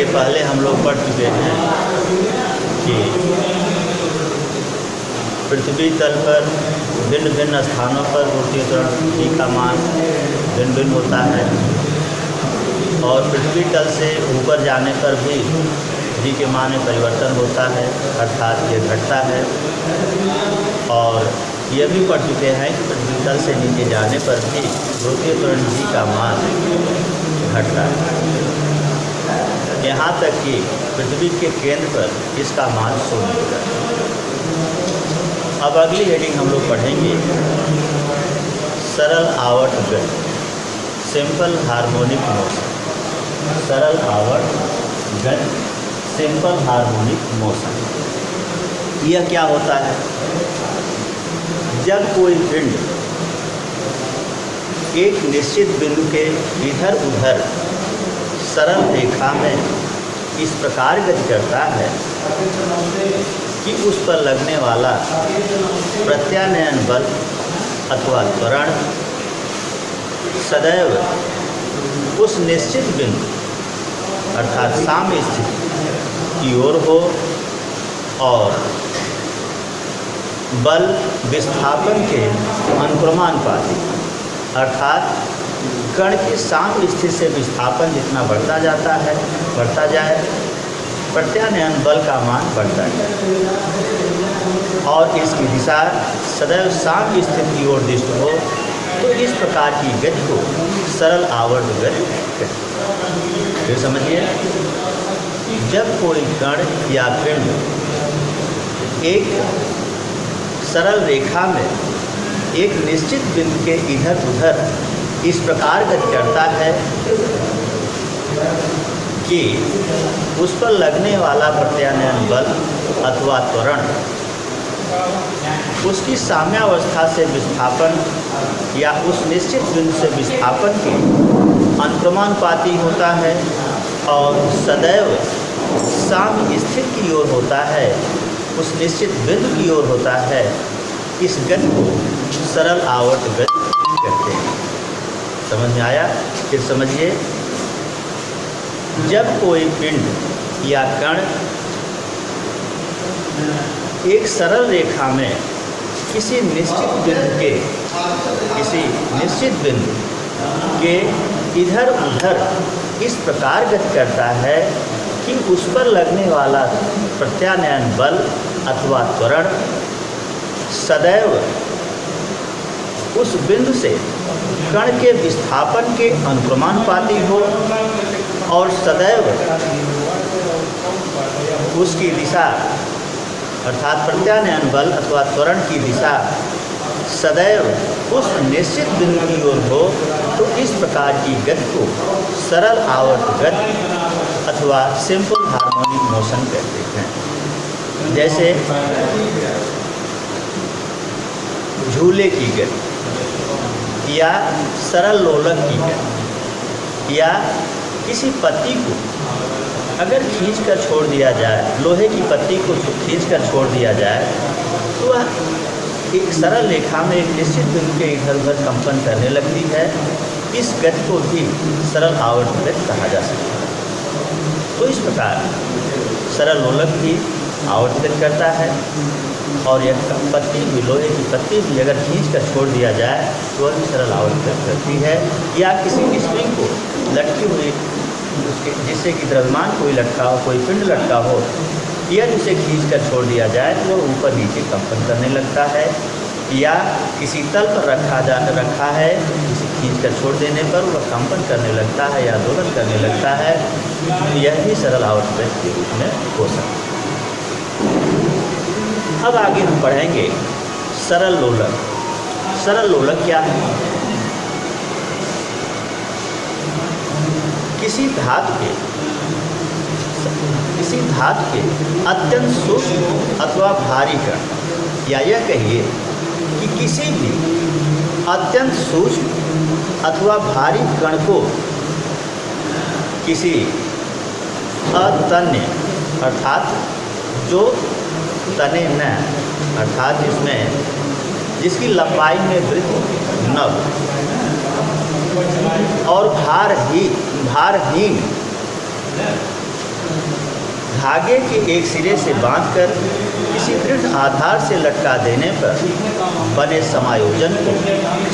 पहले हम लोग पढ़ चुके हैं कि पृथ्वी तल पर भिन्न भिन्न स्थानों पर गुरुत्वीय त्वरण जी का मान भिन्न भिन्न होता है और पृथ्वी तल से ऊपर जाने पर भी जी के मान में परिवर्तन होता है, अर्थात ये घटता है। और यह भी पढ़ चुके हैं कि पृथ्वी तल से नीचे जाने पर भी गुरुत्वीय त्वरण जी का मान घटता है, यहाँ तक कि पृथ्वी के केंद्र पर इसका मान 0 हो जाता है। अब अगली हेडिंग हम लोग पढ़ेंगे सरल आवर्त गति, सिंपल हार्मोनिक मोशन। सरल आवर्त गति, सिंपल हार्मोनिक मोशन। यह क्या होता है? जब कोई पिंड एक निश्चित बिंदु के इधर उधर सरल रेखा में इस प्रकार गति करता है कि उस पर लगने वाला प्रत्यानयन बल अथवा त्वरण सदैव उस निश्चित बिंदु अर्थात साम्य स्थिति की ओर हो और बल विस्थापन के अनुक्रमानुपाती अर्थात कण की साम्य स्थिति से विस्थापन जितना बढ़ता जाए प्रत्यानयन बल का मान बढ़ता है और इसकी दिशा सदैव साम्य स्थिति की ओर दृष्ट हो, तो इस प्रकार की गति को सरल आवर्त गति कहते हैं। फिर समझिए, जब कोई कण या पिंड एक सरल रेखा में एक निश्चित बिंदु के इधर उधर इस प्रकार गति करता है कि उस पर लगने वाला प्रत्यानयन बल अथवा त्वरण उसकी साम्यावस्था से विस्थापन या उस निश्चित बिंदु से विस्थापन के अनुक्रमानुपाती होता है और सदैव साम्य स्थिति की ओर होता है, उस निश्चित बिंदु की ओर होता है, इस गति को सरल आवर्त गति कहते हैं। समझ में आया? फिर समझिए, जब कोई पिंड या कण एक सरल रेखा में किसी निश्चित बिंदु के इधर उधर इस प्रकार गति करता है कि उस पर लगने वाला प्रत्यानयन बल अथवा त्वरण सदैव उस बिंदु से कण के विस्थापन के अनुक्रमानुपाती हो और सदैव उसकी दिशा अर्थात प्रत्यानयन बल अथवा त्वरण की दिशा सदैव उस निश्चित बिंदु की ओर हो, तो इस प्रकार की गति को सरल आवर्त गति अथवा सिंपल हार्मोनिक मोशन कहते हैं। जैसे झूले की गति या सरल लोलक की गति या किसी पत्ती को अगर खींचकर छोड़ दिया जाए, लोहे की पत्ती को खींचकर छोड़ दिया जाए, तो वह एक सरल रेखा में एक निश्चित बिंदु के इधर उधर कंपन करने लगती है। इस गति को भी सरल आवर्त गति कहा जा सकता है। तो इस प्रकार सरल लोलक भी आवर्त गति करता है और यह पत्ती भी, लोहे की पत्ती भी अगर खींचकर छोड़ दिया जाए तो वह भी सरल आवर्त गति करती है। या किसी स्प्रिंग को लटकी हुई जिससे कि द्रव्यमान कोई लटका हो, कोई पिंड लटका हो, या जिसे खींचकर छोड़ दिया जाए तो वह ऊपर नीचे कंपन करने लगता है। या किसी तल पर रखा है, इसे खींचकर छोड़ देने पर वह कंपन करने लगता है या दोलन करने लगता है। यह भी सरल आवर्त गति के रूप में हो सकता है। अब आगे हम पढ़ेंगे सरल लोलक। सरल लोलक क्या है? किसी धातु के अत्यंत सूक्ष्म अथवा भारी कण, या यह कहिए कि किसी भी अत्यंत सूक्ष्म अथवा भारी कण को किसी अतन्य अर्थात जो तने न अर्थात जिसकी लंबाई में वृद्धि न और भारहीन धागे के एक सिरे से बांधकर किसी दृढ़ आधार से लटका देने पर बने समायोजन को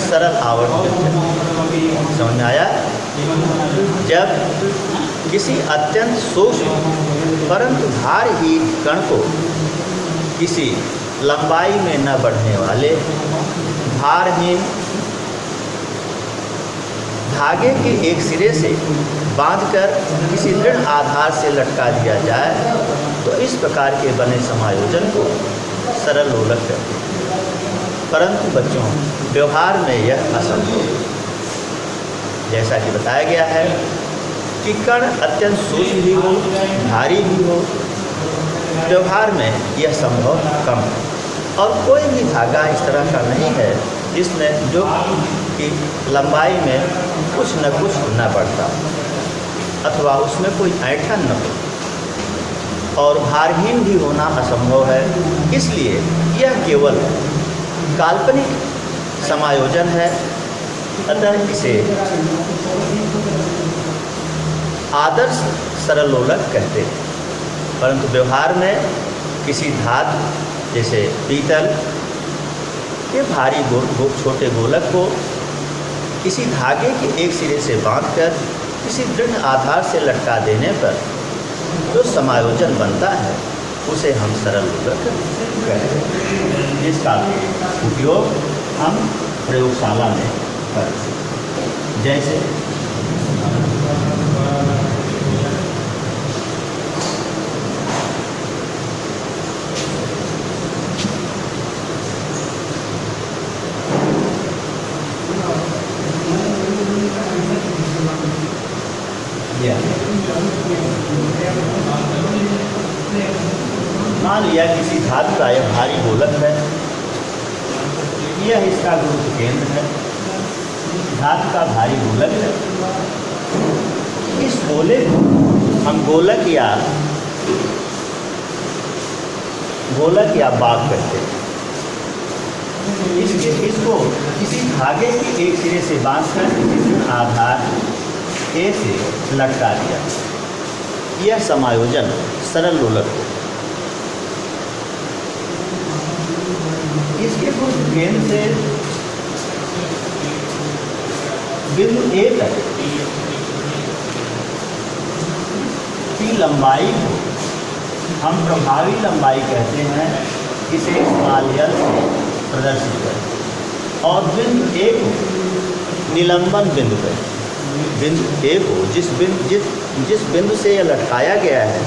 सरल आवर्त कहते हैं। समझ में आया? जब किसी अत्यंत सूक्ष्म परंतु भारहीन कण को किसी लंबाई में न बढ़ने वाले भारहीन धागे के एक सिरे से बांधकर किसी दृढ़ आधार से लटका दिया जाए तो इस प्रकार के बने समायोजन को सरल लोलक कहते हैं। परंतु बच्चों, व्यवहार में यह असंभव है। जैसा कि बताया गया है कि कण अत्यंत सूक्ष्म भी हो, भारी भी हो, व्यवहार में यह संभव कम है। और कोई भी धागा इस तरह का नहीं है जिसमें जो कि लंबाई में कुछ न कुछ न बढ़ता अथवा उसमें कोई ऐंठन न हो, और भारहीन भी होना असंभव है। इसलिए यह केवल काल्पनिक समायोजन है। अतः इसे आदर्श सरल लोलक कहते हैं। परंतु व्यवहार में किसी धातु जैसे पीतल के भारी छोटे गोलक को किसी धागे के एक सिरे से बांधकर किसी दृढ़ आधार से लटका देने पर जो समायोजन बनता है उसे हम सरल लोलक कहते हैं। जिसका उपयोग हम प्रयोगशाला में करते हैं। जैसे मान लिया किसी धातु का यह भारी गोलक है, यह इसका गुरुत्व केंद्र है। धातु का भारी गोलक है। इस गोले को हम गोलक या बाग कहते हैं। इसको किसी धागे के एक सिरे से बांधकर किसी आधार ए से लटका दिया। यह समायोजन सरल लोलक हो। इसके कुछ केंद्र से बिंदु ए तक की लंबाई को हम प्रभावी लंबाई कहते हैं। इसे स्मॉल एल से प्रदर्शित करें और बिंदु ए को निलंबन बिंदु कहते हैं। बिंदु ए को जिस बिंदु से यह लटकाया गया है,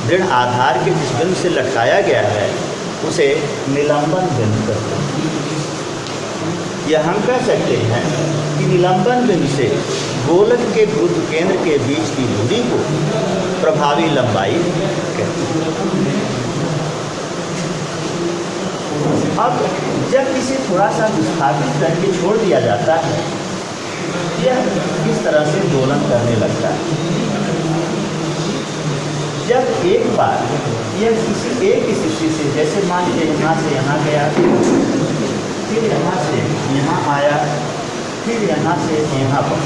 दृढ़ आधार के जिस बिंदु से लटकाया गया है उसे निलंबन बिंदु कहते हैं। यह हम कह सकते हैं कि निलंबन बिंदु से गोलक के गुरुत्व केंद्र के बीच की दूरी को प्रभावी लंबाई कहते हैं। अब जब इसे थोड़ा सा विस्थापित करके छोड़ दिया जाता है, यह इस तरह से दोलन करने लगता है। जब एक बार यह किसी एक स्थिति से, जैसे मान लीजिए यहाँ से यहाँ गया, फिर यहाँ से यहाँ आया, फिर यहाँ से यहाँ पर,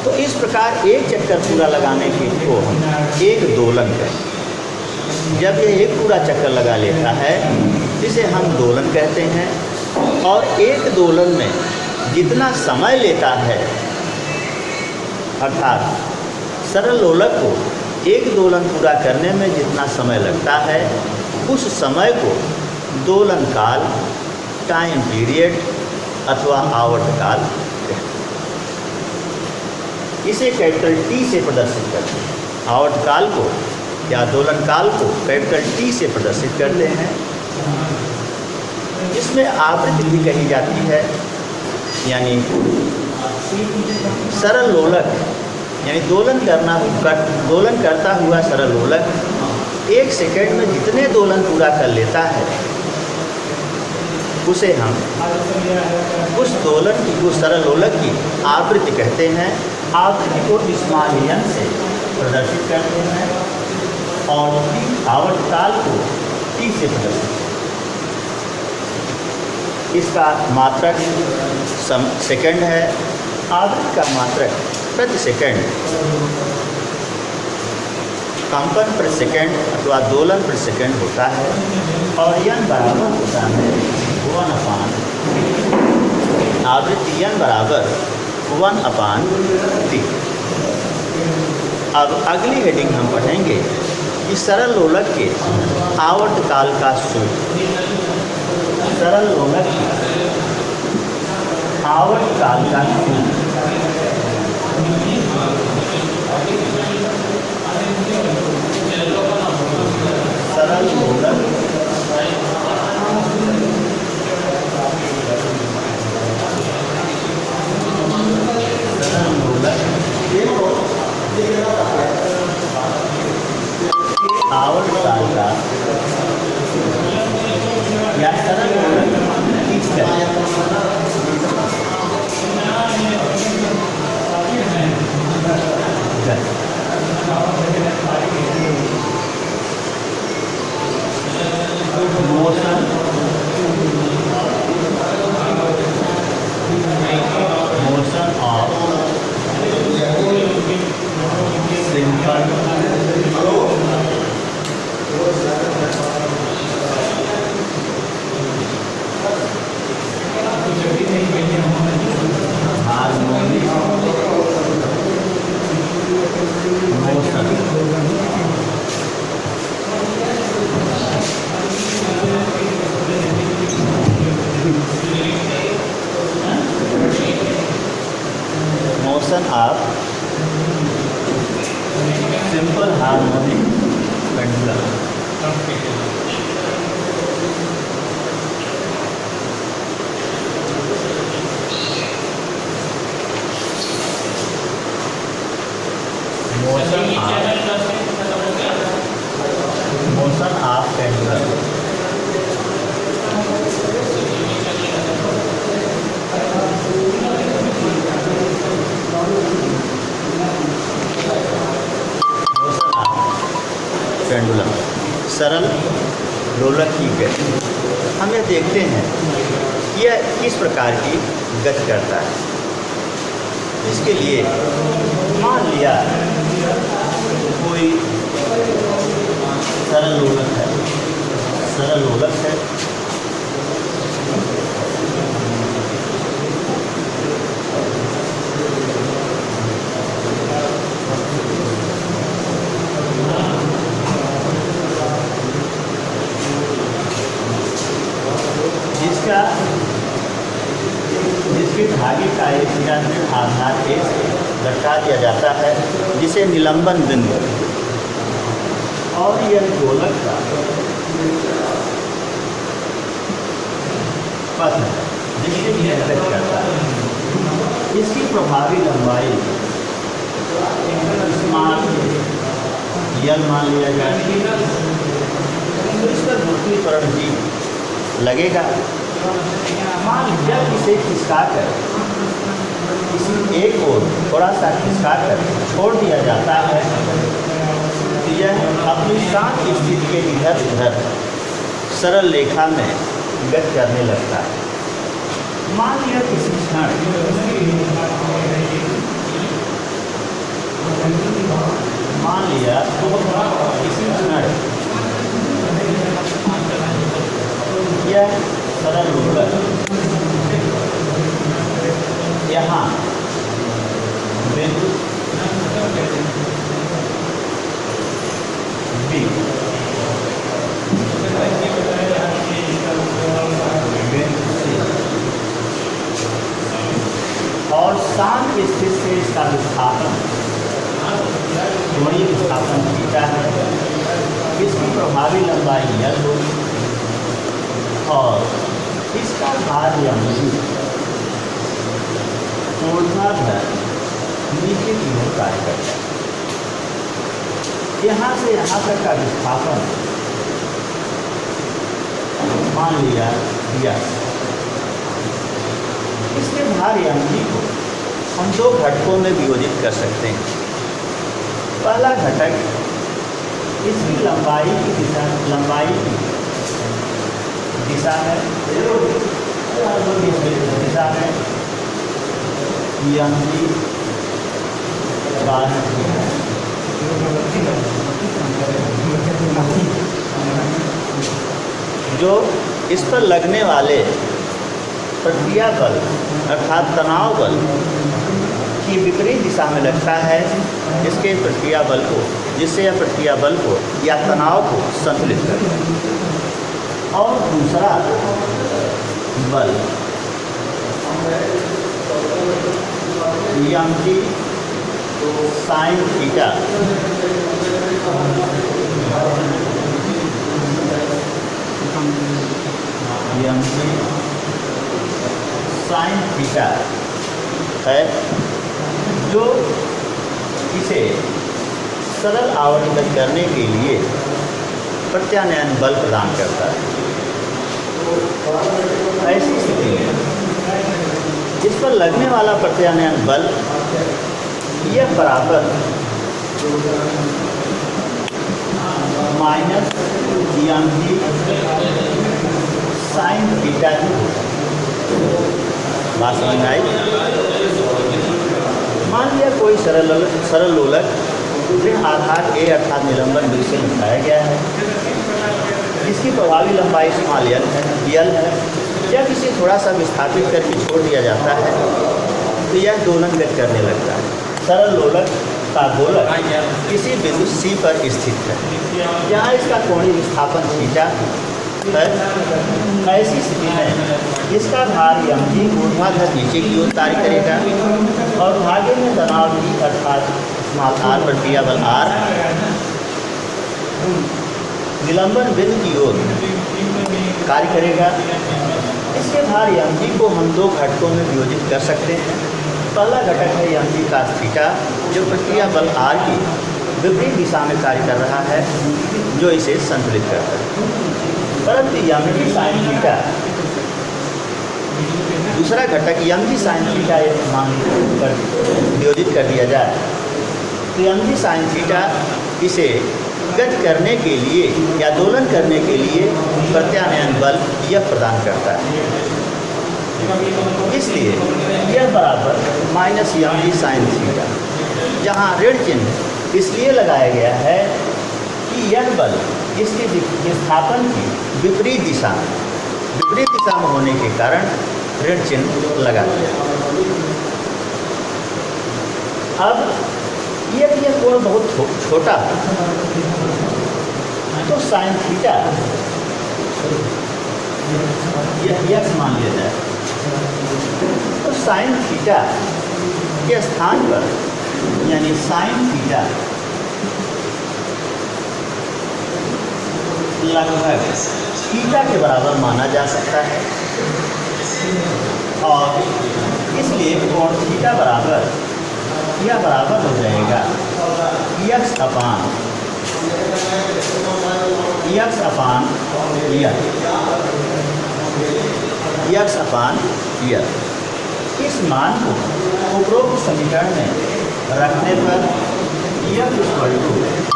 तो इस प्रकार एक चक्कर पूरा लगाने के को हम एक दोलन कहें। जब यह एक पूरा चक्कर लगा लेता है इसे हम दोलन कहते हैं। और एक दोलन में जितना समय लेता है, अर्थात सरल लोलक को एक दोलन पूरा करने में जितना समय लगता है, उस समय को दोलन काल, टाइम पीरियड अथवा आवर्तकाल कहते हैं। इसे कैपिटल टी से प्रदर्शित करते हैं। आवर्तकाल को या दोलन काल को कैपिटल टी से प्रदर्शित करते हैं। इसमें आवृत्ति भी कही जाती है, यानी सरल लोलक यानी दोलन करता हुआ सरल लोलक 1 सेकंड में जितने दोलन पूरा कर लेता है उसे हम उस दोलन की, उस सरल लोलक की आवृत्ति कहते हैं। आवृत्ति को स्मॉल एन से प्रदर्शित करते हैं और आवर्तकाल को टी से प्रदर्शित। इसका मात्रक सेकंड है, आवृत्ति का मात्रक प्रति सेकंड, कंपन प्रति सेकंड अथवा दोलन प्रति सेकंड होता है और n बराबर होता है 1/, आवृत्ति n बराबर 1/t। अब अगली हेडिंग हम पढ़ेंगे कि सरल लोलक के आवर्तकाल का सूत्र। सरल लोलक के आवर्तकाल का सूत्र सरल लोलक आवर्तकाल का या सरल लोलक खींच कर motion of simple harmonic motion of simple harmonic pendulum. Motion of pendulum pendulum सरल लोलक की गति। हम यह देखते हैं कि यह किस प्रकार की गति करता है। इसके लिए मान लिया कोई सरल लोलक है, जिसके धागे का एक निरंतर आधार एक लटका दिया जाता है जिसे निलंबन बिंदु, और यह गोलक का पथ है जिससे यह गति करता है। इसकी प्रभावी लंबाई यल मान लिया जाए तो इस पर गुरुत्वीकरण भी लगेगा। मान जब इसे खिसका कर किसी एक ओर थोड़ा सा खिसका कर छोड़ दिया जाता है तो यह अपनी शांत स्थिति के इधर उधर सरल रेखा में गति करने लगता है। मान लिया किसी क्षण यह सरल लोलक यहाँ बिंदु बी और शांत स्थिति से इसका विस्थापन कोणीय विस्थापन थीटा है। इसकी प्रभावी लंबाई यल होगी और इसका भार या मजबूत ऊर्ध्वाधर नीचे की ओर कार्य करता है। यहाँ से यहाँ तक का विस्थापन मान लिया यस। इसके भार या मजबूत को हम दो घटकों में वियोजित कर सकते हैं। पहला घटक इसकी लंबाई की दिशा है दिशा है यम जी जो इस पर लगने वाले प्रक्रिया बल अर्थात तनाव बल की विपरीत दिशा में लगता है, इसके प्रक्रिया बल को, जिससे यह प्रक्रिया बल को या तनाव को संतुलित करता है। और दूसरा बल यम जी साइन थीटा यम जी साइन थीटा है, जो इसे सरल आवर्तन करने के लिए प्रत्यानयन बल प्रदान करता है। ऐसी स्थिति में इस पर लगने वाला प्रत्यानयन बल यह बराबर माइनस यम जी साइन थीटा की बात समझ में आई। मान लिया कोई सरल लोलक जिन आधार ए अर्थात निलंबन बिंदु से उठाया गया है, जिसकी प्रभावी लंबाई स्मॉल यल है, जब इसे थोड़ा सा विस्थापित करके छोड़ दिया जाता है तो यह दोलन गति करने लगता है। सरल लोलक का गोलक किसी बिंदु C पर स्थित है, जहाँ इसका कोणीय विस्थापन थीटा है। ऐसी स्थिति में इसका भार यम जी ऊर्ध्वाधर नीचे की ओर कार्य करेगा और भागे में तनाव जी अर्थात स्मॉल आर प्रक्रिया बल आर निलंबन बिंदु की ओर कार्य करेगा। इसके भार यम जी को हम दो घटकों में वियोजित कर सकते हैं। पहला घटक है यम जी का थीटा, जो प्रक्रिया बल आर की विपरीत दिशा में कार्य कर रहा है, जो इसे संतुलित करता है। परंतु यम जी साइन थीटा, दूसरा घटक यम जी साइन थीटा मान कर वियोजित कर दिया जाए तो यम जी साइन थीटा इसे गति करने के लिए या दोलन करने के लिए प्रत्यानयन बल यह प्रदान करता है। इसलिए यह बराबर माइनस यम जी साइन थीटा, जहाँ ऋण चिन्ह इसलिए लगाया गया है कि यह बल इसके विस्थापन की विपरीत दिशा में होने के कारण ऋण चिन्ह लगा दिया। अब यदि यह कोण बहुत छोटा है तो साइन थीटा यह मान लिया जाए, तो साइन थीटा के स्थान पर यानी साइन थीटा लगभग थीटा के बराबर माना जा सकता है और इसलिए कोण थीटा बराबर यह बराबर हो जाएगा यक्स अपान यल। इस मान को उपरोक्त समीकरण में रखने पर यह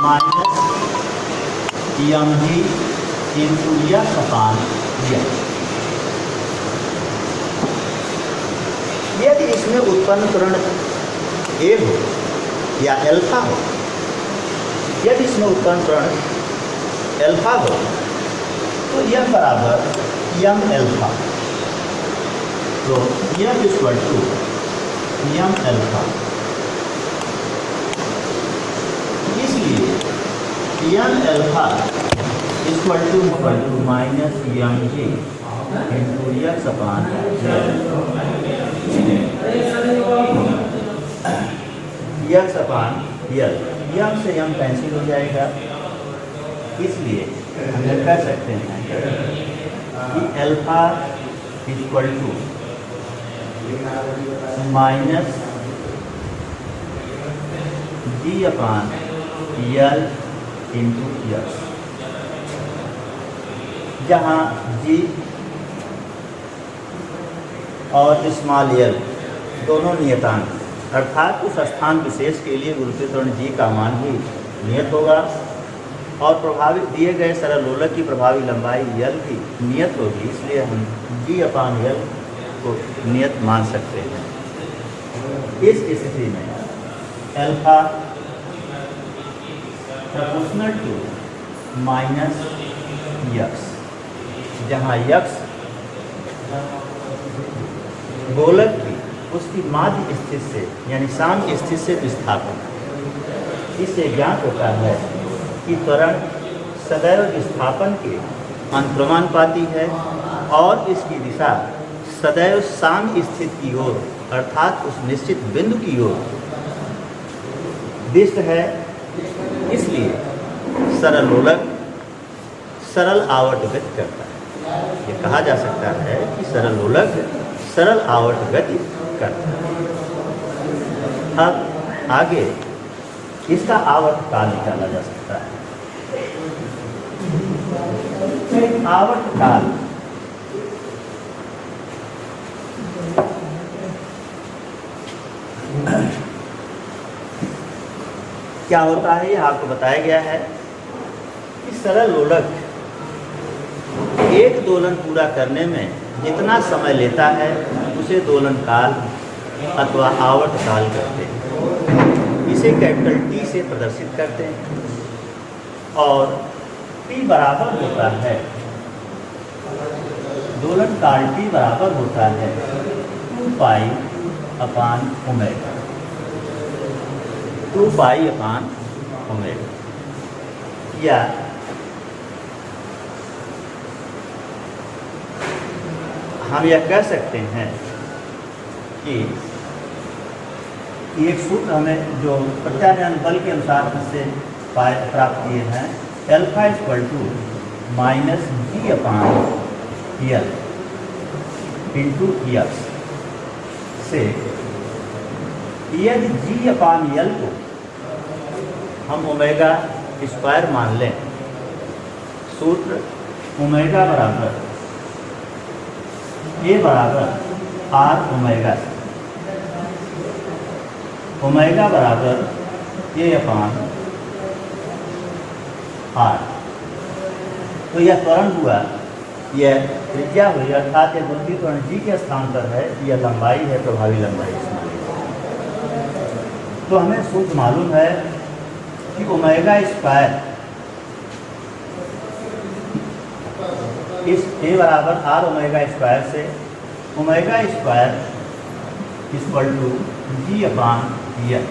minus m g into x upon यल। यदि इसमें उत्पन्न त्वरण ए हो या एल्फा हो, यदि इसमें उत्पन्न त्वरण एल्फा हो तो यह बराबर यम एल्फा, तो यह इक्वल टू यम एल्फा। इसलिए m alpha equal to minus m g into x upon x upon l. M से यम कैंसिल हो जाएगा, इसलिए हम कह सकते हैं कि alpha equal to minus g upon l into x, जहाँ जी और स्मॉल यल दोनों नियतांक अर्थात उस स्थान विशेष के लिए गुरुत्वीय त्वरण जी का मान भी नियत होगा और प्रभावित दिए गए सरल लोलक की प्रभावी लंबाई यल भी नियत होगी। इसलिए हम जी अपान यल को नियत मान सकते हैं। इस स्थिति में alpha proportional to minus x, जहाँ यक्स गोलक की उसकी माध्य स्थिति से यानी साम्य स्थिति से विस्थापन। इससे ज्ञात होता है कि त्वरण सदैव विस्थापन के अनुप्रमानुपाती है और इसकी दिशा सदैव साम्य स्थिति की ओर अर्थात उस निश्चित बिंदु की ओर दिष्ट है। इसलिए सरल लोलक सरल आवर्त गति करता है। ये कहा जा सकता है कि सरल लोलक सरल आवर्त गति करता है। अब आगे इसका आवर्त काल निकाला जा सकता है। आवर्त काल क्या होता है, यह आपको बताया गया है कि सरल लोलक एक दोलन पूरा करने में जितना समय लेता है उसे दोलन काल अथवा आवर्त काल कहते हैं। इसे कैपिटल टी से प्रदर्शित करते हैं और टी बराबर होता है दोलन काल टी बराबर होता है 2 पाई अपान ओमेगा, 2 पाई अपान ओमेगा। या हम यह कह सकते हैं कि एक सूत्र हमें जो प्रत्यानयन बल के अनुसार इससे प्राप्त किए हैं, alpha equal to minus g upon l into x से, यदि जी अपान यल को हम ओमेगा स्क्वायर मान लें, सूत्र ओमेगा बराबर ए बराबर आर ओमेगा, ओमेगा बराबर ए अपान आर। तो यह त्वरण हुआ, यह त्रिज्या हुई, अर्थात यह गुंती त्वरण जी के स्थान पर है, यह लंबाई है, प्रभावी लंबाई इसमें। तो हमें सूत्र मालूम है कि ओमेगा स्क्वायर इस ए बराबर आर ओमेगा स्क्वायर से omega square equal to g upon l,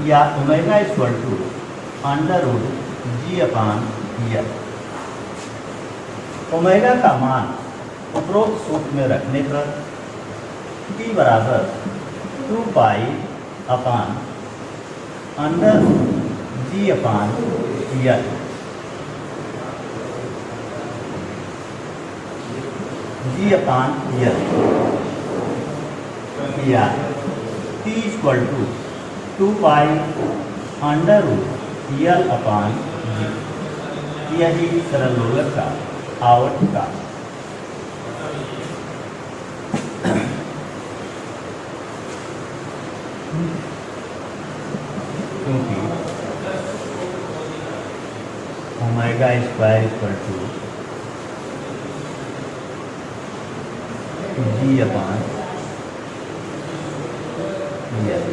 या omega equal to under root g upon l. Omega का मान उपरोक्त सूत्र में रखने पर टी बराबर 2 पाई अपान अंडर जी अपान यल, जी अपान यल, या T equal to 2 pi under root l upon g. यही सरल लोलक का आवर्त काल। क्योंकि omega square equal to g upon L,